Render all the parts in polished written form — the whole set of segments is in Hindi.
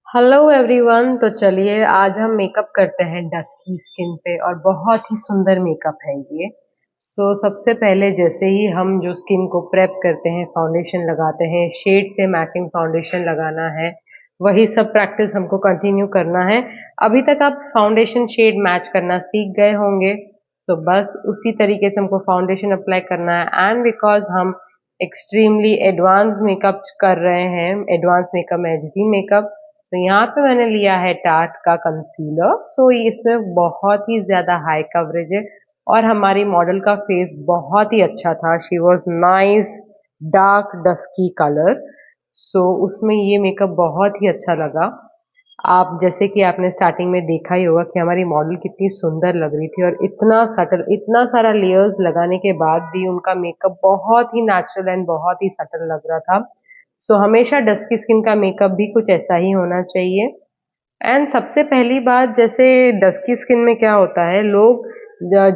Hello everyone. तो चलिए आज हम मेकअप करते हैं डस्की स्किन पे और बहुत ही सुंदर मेकअप है ये। सबसे पहले जैसे ही हम जो स्किन को प्रेप करते हैं, फाउंडेशन लगाते हैं, शेड से मैचिंग फाउंडेशन लगाना है, वही सब प्रैक्टिस हमको कंटिन्यू करना है। अभी तक आप फाउंडेशन शेड मैच करना सीख गए होंगे, तो बस उसी तरीके से हमको फाउंडेशन अप्लाई करना है। एंड बिकॉज हम एक्सट्रीमली एडवांस मेकअप कर रहे हैं, एडवांस मेकअप एचडी मेकअप, तो यहाँ पे मैंने लिया है टार्ट का कंसीलर। इसमें बहुत ही ज्यादा हाई कवरेज है और हमारी मॉडल का फेस बहुत ही अच्छा था। She was nice dark dusky colour. उसमें ये मेकअप बहुत ही अच्छा लगा। आप जैसे कि आपने स्टार्टिंग में देखा ही होगा कि हमारी मॉडल कितनी सुंदर लग रही थी और इतना सटल, इतना सारा लेयर्स लगाने के बाद भी उनका मेकअप बहुत ही नेचुरल एंड बहुत ही सटल लग रहा था। हमेशा डस्की स्किन का मेकअप भी कुछ ऐसा ही होना चाहिए। एंड सबसे पहली बात, जैसे डस्की स्किन में क्या होता है, लोग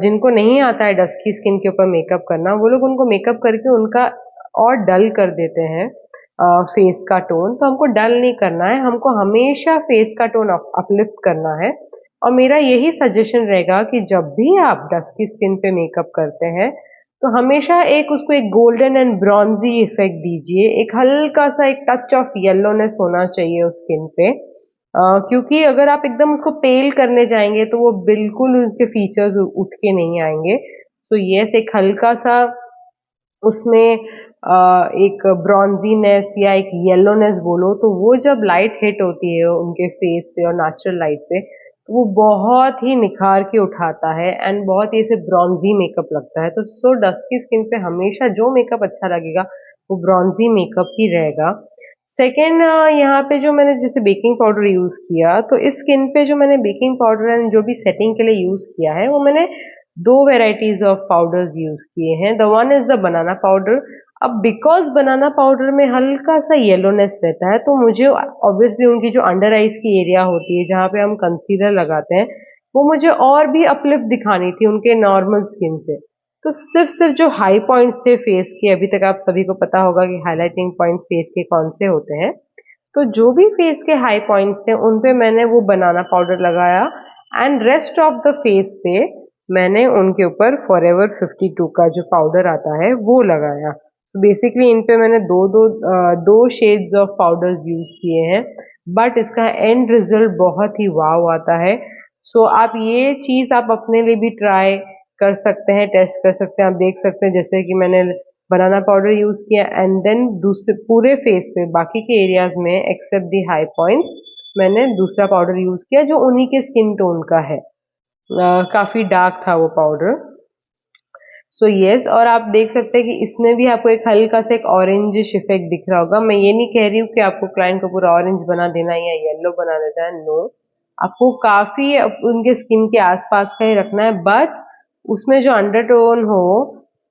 जिनको नहीं आता है डस्की स्किन के ऊपर मेकअप करना, वो लोग उनको मेकअप करके उनका और डल कर देते हैं फेस का टोन। तो हमको डल नहीं करना है, हमको हमेशा फेस का टोन अपलिफ्ट करना है। और मेरा यही सजेशन रहेगा कि जब भी आप डस्की स्किन पे मेकअप करते हैं तो हमेशा उसको एक गोल्डन एंड ब्रॉन्जी इफेक्ट दीजिए। एक हल्का सा एक टच ऑफ येलोनेस होना चाहिए उस स्किन पे, क्योंकि अगर आप एकदम उसको पेल करने जाएंगे तो वो बिल्कुल उसके फीचर्स उठ के नहीं आएंगे। यस, एक हल्का सा उसमें एक ब्रॉन्जीनेस या एक येलोनेस बोलो, तो वो जब लाइट हिट होती है उनके फेस पे और नेचुरल लाइट पे, तो वो बहुत ही निखार के उठाता है एंड बहुत ही ऐसे ब्रॉन्जी मेकअप लगता है। तो डस्की स्किन पे हमेशा जो मेकअप अच्छा लगेगा वो ब्रॉन्जी मेकअप ही रहेगा। सेकेंड, यहाँ पे जो मैंने जैसे बेकिंग पाउडर यूज किया, तो इस स्किन पे जो मैंने बेकिंग पाउडर एंड जो भी सेटिंग के लिए यूज किया है, वो मैंने दो वेराइटीज ऑफ पाउडर्स यूज किए हैं। The one is the banana powder. अब बिकॉज बनाना पाउडर में हल्का सा येलोनेस रहता है, तो मुझे ऑब्वियसली उनकी जो अंडर आइज की एरिया होती है जहाँ पे हम कंसीलर लगाते हैं, वो मुझे और भी अपलिफ्ट दिखानी थी उनके नॉर्मल स्किन से। तो सिर्फ सिर्फ जो हाई पॉइंट्स थे फेस के, अभी तक आप सभी को पता होगा कि हाईलाइटिंग पॉइंट्स फेस के कौन से होते हैं, तो जो भी फेस के हाई पॉइंट्स थे उन पे मैंने वो बनाना पाउडर लगाया and rest of the face पे मैंने उनके ऊपर फॉरएवर 52 का जो पाउडर आता है वो लगाया। तो बेसिकली इन पे मैंने दो शेड्स ऑफ पाउडर्स यूज किए हैं, बट इसका एंड रिजल्ट बहुत ही वाव आता है। आप ये चीज आप अपने लिए भी ट्राई कर सकते हैं, टेस्ट कर सकते हैं। आप देख सकते हैं जैसे कि मैंने बनाना पाउडर यूज किया एंड देन दूसरे पूरे फेस पे बाकी के एरियाज में एक्सेप्ट दी हाई पॉइंट्स मैंने दूसरा पाउडर यूज किया जो उन्हीं के स्किन टोन का है। काफी डार्क था वो पाउडर। यस, और आप देख सकते हैं कि इसमें भी आपको एक हल्का सा एक ऑरेंजिश इफेक्ट दिख रहा होगा। मैं ये नहीं कह रही हूँ कि आपको क्लाइंट को पूरा ऑरेंज बना देना है या येलो बना देना है, नो। आपको काफी उनके स्किन के आसपास का ही रखना है, बट उसमें जो अंडरटोन हो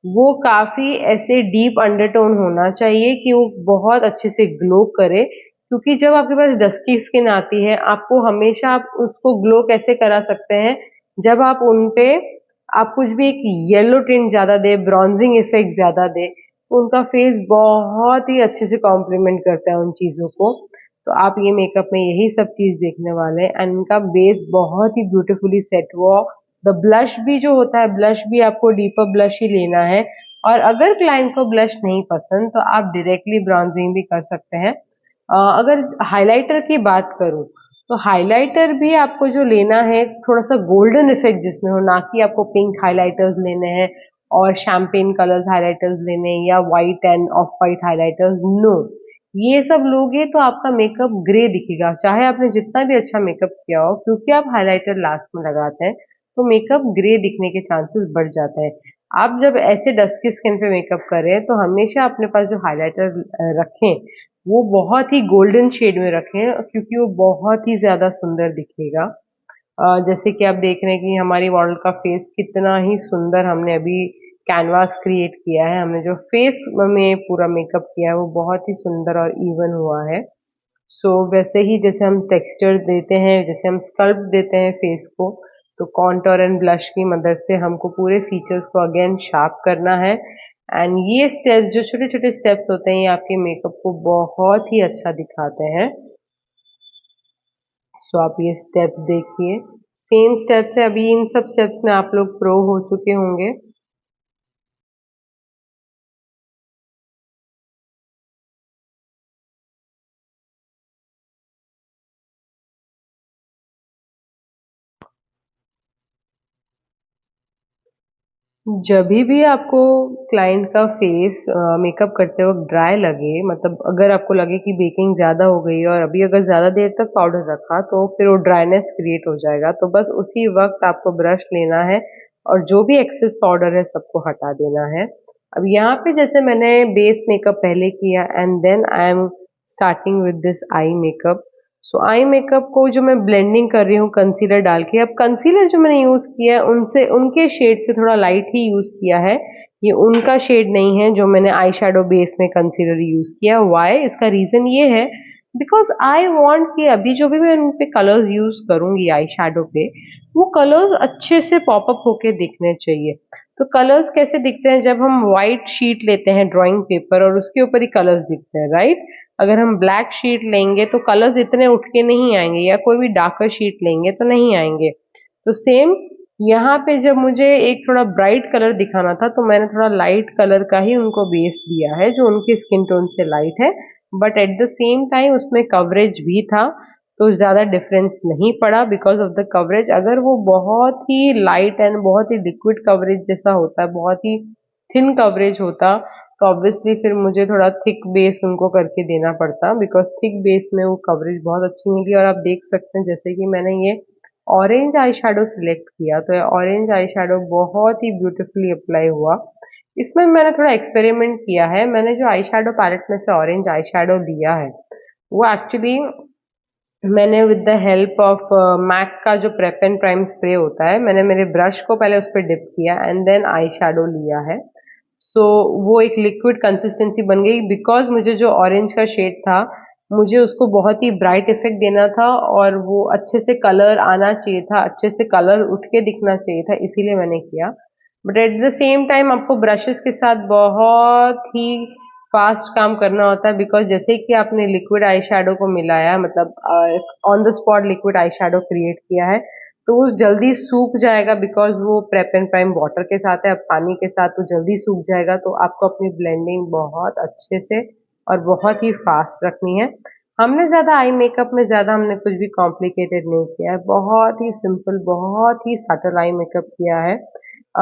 वो काफी ऐसे डीप अंडरटोन होना चाहिए कि वो बहुत अच्छे से ग्लो करे। क्योंकि जब आपके पास डस्की स्किन आती है, आपको हमेशा आप उसको ग्लो कैसे करा सकते हैं, जब आप उनपे आप कुछ भी एक येलो टिंट ज्यादा दे, ब्रॉन्जिंग इफेक्ट ज्यादा दे, तो उनका फेस बहुत ही अच्छे से कॉम्प्लीमेंट करता है उन चीजों को। तो आप ये मेकअप में यही सब चीज देखने वाले हैं, एंड इनका बेस बहुत ही ब्यूटीफुली सेट हुआ। द ब्लश भी जो होता है, ब्लश भी आपको डीपर ब्लश ही लेना है, और अगर क्लाइंट को ब्लश नहीं पसंद तो आप डायरेक्टली ब्रॉन्जिंग भी कर सकते हैं। अगर हाइलाइटर की बात करूं, तो हाइलाइटर भी आपको जो लेना है थोड़ा सा गोल्डन इफेक्ट जिसमें हो, ना कि आपको पिंक हाइलाइटर्स लेने हैं और शैम्पेन कलर्स हाइलाइटर्स लेने हैं या white and off white highlighters. No, ये सब लोगे तो आपका मेकअप ग्रे दिखेगा, चाहे आपने जितना भी अच्छा मेकअप किया हो, क्योंकि आप हाइलाइटर लास्ट में लगाते हैं तो मेकअप ग्रे दिखने के चांसेस बढ़ जाते हैं। आप जब ऐसे डस्की स्किन पे मेकअप करें तो हमेशा अपने पास जो हाइलाइटर रखें वो बहुत ही गोल्डन शेड में रखें, क्योंकि वो बहुत ही ज्यादा सुंदर दिखेगा। जैसे कि आप देख रहे हैं कि हमारी मॉडल का फेस कितना ही सुंदर हमने अभी कैनवास क्रिएट किया है, हमने जो फेस में पूरा मेकअप किया है वो बहुत ही सुंदर और इवन हुआ है। सो वैसे ही जैसे हम टेक्सचर देते हैं, जैसे हम स्कल्प देते हैं फेस को, तो कॉन्टोर एंड ब्लश की मदद से हमको पूरे फीचर्स को अगेन शार्प करना है। एंड ये स्टेप्स, जो छोटे छोटे स्टेप्स होते हैं, ये आपके मेकअप को बहुत ही अच्छा दिखाते हैं। सो आप ये स्टेप्स देखिए, सेम स्टेप्स है, अभी इन सब स्टेप्स में आप लोग प्रो हो चुके होंगे। जभी भी आपको क्लाइंट का फेस मेकअप करते वक्त ड्राई लगे, मतलब अगर आपको लगे कि बेकिंग ज्यादा हो गई और अभी अगर ज्यादा देर तक पाउडर रखा तो फिर वो ड्राइनेस क्रिएट हो जाएगा, तो बस उसी वक्त आपको ब्रश लेना है और जो भी एक्सेस पाउडर है सबको हटा देना है। अब यहाँ पे जैसे मैंने बेस मेकअप पहले किया and then I am starting with this eye makeup. So eye makeup को जो मैं ब्लेंडिंग कर रही हूँ कंसीलर डाल के, अब कंसीलर जो मैंने यूज किया है उनसे, उनके शेड से थोड़ा लाइट ही यूज किया है, ये उनका शेड नहीं है जो मैंने आई शेडो बेस में कंसीलर यूज किया। वाई, इसका रीजन ये है बिकॉज आई वॉन्ट कि अभी जो भी मैं उन पे कलर्स यूज करूंगी आई शेडो पे, वो कलर्स अच्छे से पॉपअप होके दिखने चाहिए। तो कलर्स कैसे दिखते हैं, जब हम व्हाइट शीट लेते हैं ड्राइंग पेपर और उसके ऊपर ही कलर्स दिखते हैं, राइट। अगर हम ब्लैक शीट लेंगे तो कलर्स इतने उठ के नहीं आएंगे, या कोई भी डार्कर शीट लेंगे तो नहीं आएंगे। तो सेम यहाँ पे जब मुझे एक थोड़ा ब्राइट कलर दिखाना था तो मैंने थोड़ा लाइट कलर का ही उनको बेस दिया है जो उनकी स्किन टोन से लाइट है, but at the same time उसमें कवरेज भी था, तो ज्यादा डिफरेंस नहीं पड़ा बिकॉज ऑफ द कवरेज। अगर वो बहुत ही लाइट एंड बहुत ही लिक्विड कवरेज जैसा होता है, बहुत ही थिन कवरेज होता, तो ऑब्वियसली फिर मुझे थोड़ा थिक बेस उनको करके देना पड़ता, बिकॉज थिक बेस में वो कवरेज बहुत अच्छी मिली। और आप देख सकते हैं जैसे कि मैंने ये ऑरेंज आई शेडो सिलेक्ट किया तो ये ऑरेंज आई शेडो बहुत ही ब्यूटीफुली अप्लाई हुआ। इसमें मैंने थोड़ा एक्सपेरिमेंट किया है, मैंने जो आई शेडो पैलेट में से ऑरेंज आई शेडो लिया है वो एक्चुअली मैंने with the help of MAC का जो प्रेप एंड प्राइम स्प्रे होता है, मैंने मेरे ब्रश को पहले उस पर डिप किया एंड देन आई शेडो लिया है। सो वो एक लिक्विड कंसिस्टेंसी बन गई, बिकॉज मुझे जो ऑरेंज का शेड था मुझे उसको बहुत ही ब्राइट इफेक्ट देना था और वो अच्छे से कलर आना चाहिए था, अच्छे से कलर उठ के दिखना चाहिए था, इसीलिए मैंने किया। But at the same time आपको ब्रशेस के साथ बहुत ही फास्ट काम करना होता है, बिकॉज जैसे कि आपने लिक्विड आई शेडो को मिलाया, मतलब on the spot liquid eye shadow create किया है, तो वो जल्दी सूख जाएगा बिकॉज वो प्रेप एंड प्राइम वाटर के साथ है, अब पानी के साथ तो जल्दी सूख जाएगा। तो आपको अपनी ब्लेंडिंग बहुत अच्छे से और बहुत ही फास्ट रखनी है। हमने ज्यादा आई मेकअप में ज्यादा हमने कुछ भी कॉम्प्लिकेटेड नहीं किया है, बहुत ही सिंपल बहुत ही सटल आई मेकअप किया है।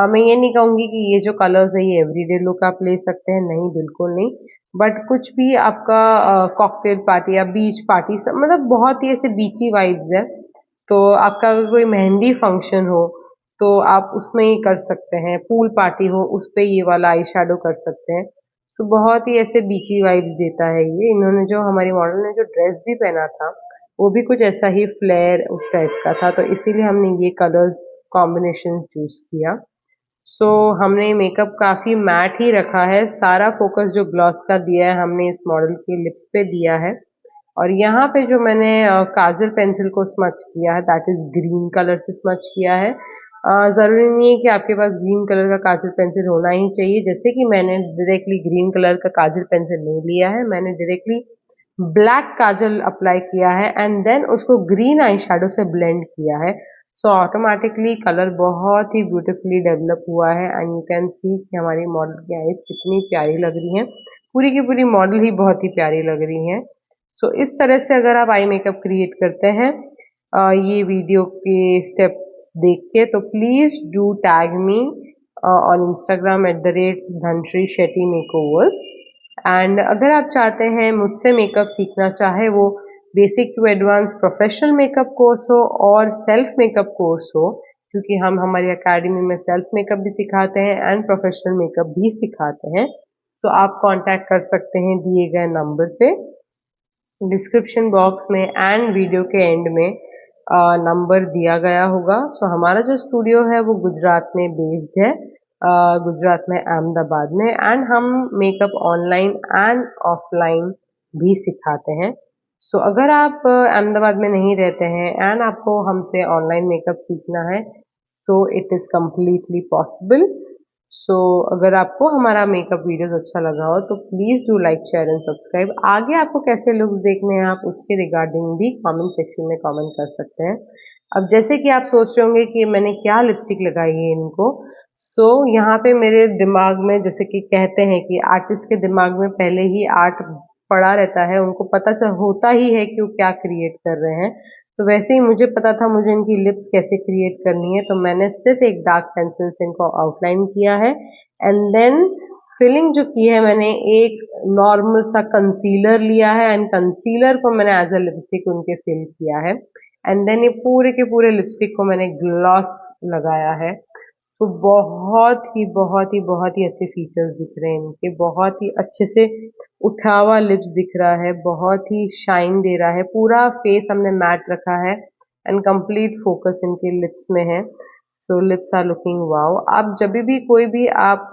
मैं ये नहीं कहूंगी कि ये जो कलर्स है ये एवरीडे लुक आप ले सकते हैं, नहीं बिल्कुल नहीं। बट कुछ भी आपका कॉकटेल पार्टी या बीच पार्टी, मतलब बहुत ही ऐसे बीची वाइब्स है, तो आपका अगर कोई मेहंदी फंक्शन हो तो आप उसमें ही कर सकते हैं, पूल पार्टी हो उस पे ये वाला आई शेडो कर सकते हैं। तो बहुत ही ऐसे बीची वाइब्स देता है ये। इन्होंने जो हमारी मॉडल ने जो ड्रेस भी पहना था वो भी कुछ ऐसा ही फ्लेयर उस टाइप का था, तो इसीलिए हमने ये कलर्स कॉम्बिनेशन चूज किया। सो हमने मेकअप काफी मैट ही रखा है, सारा फोकस जो ग्लॉस का दिया है हमने इस मॉडल के लिप्स पे दिया है। और यहाँ पे जो मैंने काजल पेंसिल को स्मच किया है दैट इज ग्रीन कलर से स्मच किया है। ज़रूरी नहीं है कि आपके पास ग्रीन कलर का काजल पेंसिल होना ही चाहिए। जैसे कि मैंने डायरेक्टली ग्रीन कलर का काजल पेंसिल नहीं लिया है, मैंने डायरेक्टली ब्लैक काजल अप्लाई किया है एंड देन उसको ग्रीन आई शैडो से ब्लेंड किया है। सो ऑटोमेटिकली कलर बहुत ही ब्यूटीफुली डेवलप हुआ है एंड यू कैन सी कि हमारी मॉडल की आईज कितनी प्यारी लग रही हैं। पूरी की पूरी मॉडल ही बहुत ही प्यारी लग रही हैं। सो इस तरह से अगर आप आई मेकअप क्रिएट करते हैं ये वीडियो के स्टेप्स देख के, तो please do tag me on Instagram @Dhanashree Shetty makeovers. And अगर आप चाहते हैं मुझसे मेकअप सीखना, चाहे वो basic to advance professional makeup course हो और सेल्फ मेकअप कोर्स हो, क्योंकि हम हमारी एकेडमी में सेल्फ मेकअप भी सिखाते हैं एंड प्रोफेशनल मेकअप भी सिखाते हैं, तो आप कांटेक्ट कर सकते हैं दिए गए नंबर पे। डिस्क्रिप्शन बॉक्स में एंड वीडियो के एंड में नंबर दिया गया होगा। सो हमारा जो स्टूडियो है वो गुजरात में बेस्ड है, गुजरात में अहमदाबाद में, एंड हम मेकअप ऑनलाइन एंड ऑफलाइन भी सिखाते हैं। सो अगर आप अहमदाबाद में नहीं रहते हैं एंड आपको हमसे ऑनलाइन मेकअप सीखना है, तो इट इज़ कम्प्लीटली पॉसिबल। सो अगर आपको हमारा मेकअप वीडियोस अच्छा लगा हो तो please do like share and subscribe. आगे आपको कैसे लुक्स देखने हैं आप उसके रिगार्डिंग भी कमेंट सेक्शन में कमेंट कर सकते हैं। अब जैसे कि आप सोच रहे होंगे कि मैंने क्या लिपस्टिक लगाई है इनको, सो यहाँ पे मेरे दिमाग में, जैसे कि कहते हैं कि आर्टिस्ट के दिमाग में पहले ही आर्ट पड़ा रहता है, उनको पता चल होता ही है कि वो क्या क्रिएट कर रहे हैं। तो वैसे ही मुझे पता था मुझे इनकी लिप्स कैसे क्रिएट करनी है, तो मैंने सिर्फ एक डार्क पेंसिल से इनको आउटलाइन किया है एंड देन फिलिंग जो की है मैंने एक नॉर्मल सा कंसीलर लिया है एंड कंसीलर को मैंने एज अ लिपस्टिक उनके फिल किया है एंड देन ये पूरे के पूरे लिपस्टिक को मैंने ग्लॉस लगाया है। तो बहुत ही अच्छे फीचर्स दिख रहे हैं इनके, बहुत ही अच्छे से उठा हुआ लिप्स दिख रहा है, बहुत ही शाइन दे रहा है, पूरा फेस हमने मैट रखा है एंड कंप्लीट फोकस इनके लिप्स में है। सो लिप्स आर लुकिंग वाओ। आप जब भी कोई भी आप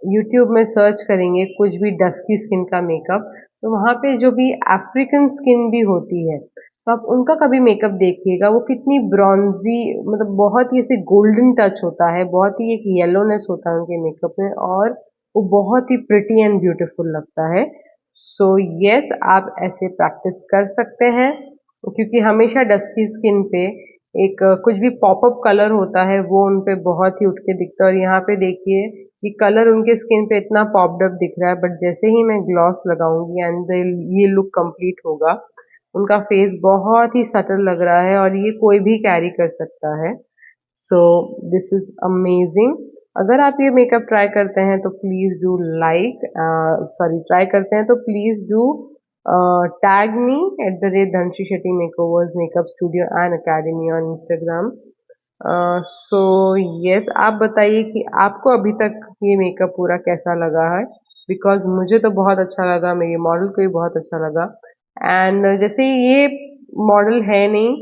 यूट्यूब में सर्च करेंगे कुछ भी डस्की स्किन का मेकअप, तो वहाँ पे जो भी अफ्रीकन स्किन भी होती है, तो आप उनका कभी मेकअप देखिएगा, वो कितनी ब्रॉन्जी, मतलब बहुत ही ऐसे गोल्डन टच होता है, बहुत ही एक येलोनेस होता है उनके मेकअप में और वो बहुत ही प्रिटी एंड ब्यूटीफुल लगता है। सो यस, आप ऐसे प्रैक्टिस कर सकते हैं, क्योंकि हमेशा डस्की स्किन पे एक कुछ भी पॉपअप कलर होता है वो उन पे बहुत ही उठ के दिखता है। और यहाँ पे देखिए ये कलर उनके स्किन पे इतना पॉप्ड अप दिख रहा है, बट जैसे ही मैं ग्लॉस लगाऊंगी एंड ये लुक कंप्लीट होगा, उनका फेस बहुत ही सटल लग रहा है और ये कोई भी कैरी कर सकता है। So this is amazing. अगर आप ये मेकअप ट्राई करते हैं तो please do like, sorry try करते हैं तो please do tag me @Dhanashree Shetty makeovers makeup studio and academy on Instagram. So yes, आप बताइए कि आपको अभी तक ये मेकअप पूरा कैसा लगा है, बिकॉज मुझे तो बहुत अच्छा लगा, मेरी मॉडल को भी बहुत अच्छा लगा। एंड जैसे ये मॉडल है नहीं,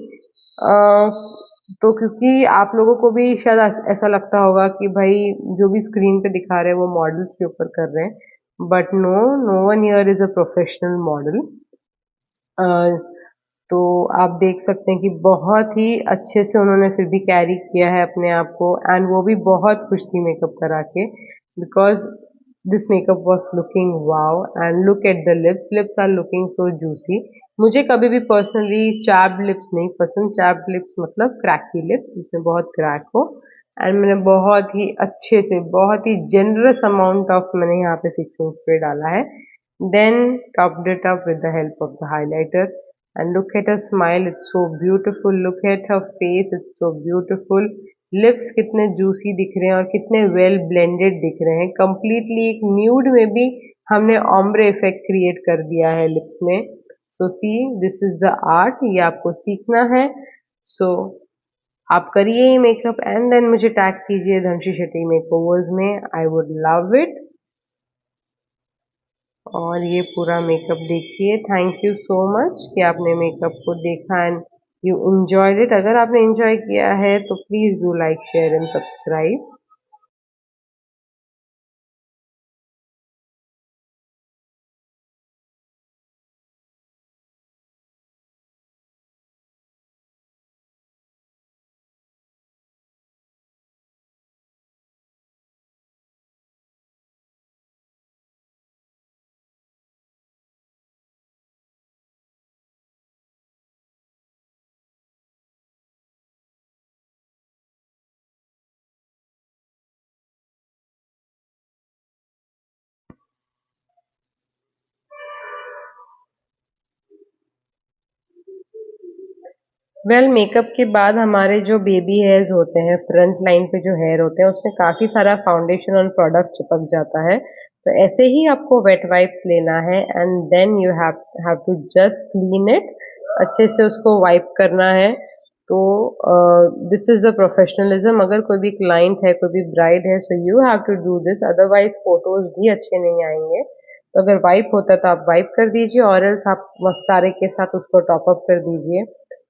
तो क्योंकि आप लोगों को भी शायद ऐसा लगता होगा कि भाई जो भी स्क्रीन पे दिखा रहे हैं वो मॉडल्स के ऊपर कर रहे हैं, but no, no one here is a professional model. तो आप देख सकते हैं कि बहुत ही अच्छे से उन्होंने फिर भी कैरी किया है अपने आप को एंड वो भी बहुत खुश थी मेकअप करा के, because this makeup was looking wow. And look at the lips, lips are looking so juicy. मुझे कभी भी पर्सनली चैप्ड लिप्स नहीं पसंद, चैप्ड लिप्स मतलब क्रैकी लिप्स जिसमें बहुत क्रैक हो। एंड मैंने बहुत ही अच्छे से, बहुत ही जेनरस अमाउंट ऑफ मैंने यहाँ पे फिक्सिंग स्प्रे डाला है, then topped it up with the help of the highlighter. And look at her smile, it's so beautiful. Look at her face, it's so beautiful. Lips कितने जूसी दिख रहे हैं और कितने वेल ब्लेंडेड दिख रहे हैं। कंप्लीटली एक न्यूड में भी हमने ऑम्ब्रे इफेक्ट क्रिएट कर दिया है लिप्स में। सो सी, दिस इज द आर्ट, ये आपको सीखना है। सो आप करिए ये मेकअप एंड देन मुझे टैग कीजिए धनश्री शेट्टी मेकओवर्स में, आई वुड लव इट। और ये पूरा मेकअप देखिए। थैंक यू सो मच कि आपने मेकअप को देखा एंड यू एंजॉयड इट। अगर आपने एंजॉय किया है तो please do like share and subscribe. Makeup के बाद हमारे जो बेबी हेयर्स होते हैं, फ्रंट लाइन पे जो हेयर होते हैं, उसमें काफ़ी सारा फाउंडेशन और प्रोडक्ट चिपक जाता है। तो ऐसे ही आपको वेट वाइप्स लेना है and then you have to just clean it. अच्छे से उसको वाइप करना है। तो दिस इज़ द प्रोफेशनलिज्म। अगर कोई भी क्लाइंट है, कोई भी ब्राइड है, so you have to do this, otherwise photos भी अच्छे नहीं आएंगे। तो अगर वाइप होता है तो आप वाइप कर दीजिए और एल्स आप मस्कारे के साथ उसको टॉप अप कर दीजिए।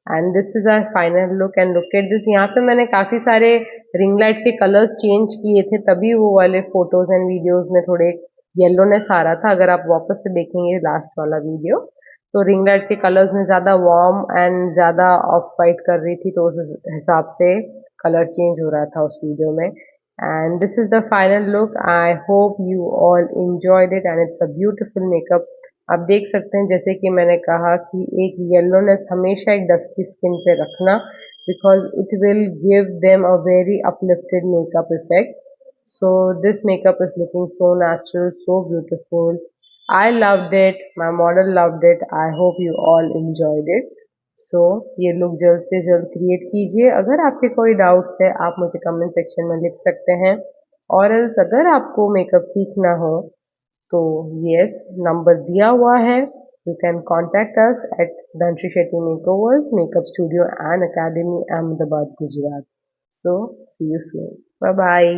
And this is our final look and look at this. यहाँ पे मैंने काफी सारे रिंग लाइट के कलर्स चेंज किए थे, तभी वो वाले फोटोज एंड वीडियोस में थोड़े येलोनेस आ रहा था। अगर आप वापस से देखेंगे लास्ट वाला वीडियो, तो रिंग लाइट के कलर्स में ज्यादा वार्म एंड ज्यादा ऑफ वाइट कर रही थी, तो उस हिसाब से कलर चेंज हो रहा था उस वीडियो में। And this is the final look. I hope you all enjoyed it and it's a beautiful makeup. आप देख सकते हैं, जैसे कि मैंने कहा कि एक येलोनेस हमेशा एक डस्की स्किन पे रखना, because it will give them a very uplifted makeup effect. So this makeup is looking so natural, so beautiful. I loved it, my model loved it, I hope you all enjoyed it. So ये लुक जल्द से जल्द क्रिएट कीजिए। अगर आपके कोई डाउट्स है आप मुझे कमेंट सेक्शन में लिख सकते हैं, और एल्स अगर आपको मेकअप सीखना हो तो यस, नंबर दिया हुआ है। You can contact us at Dhanashree Shetty makeovers makeup studio and academy, Ahmedabad, Gujarat. So see you soon. Bye bye.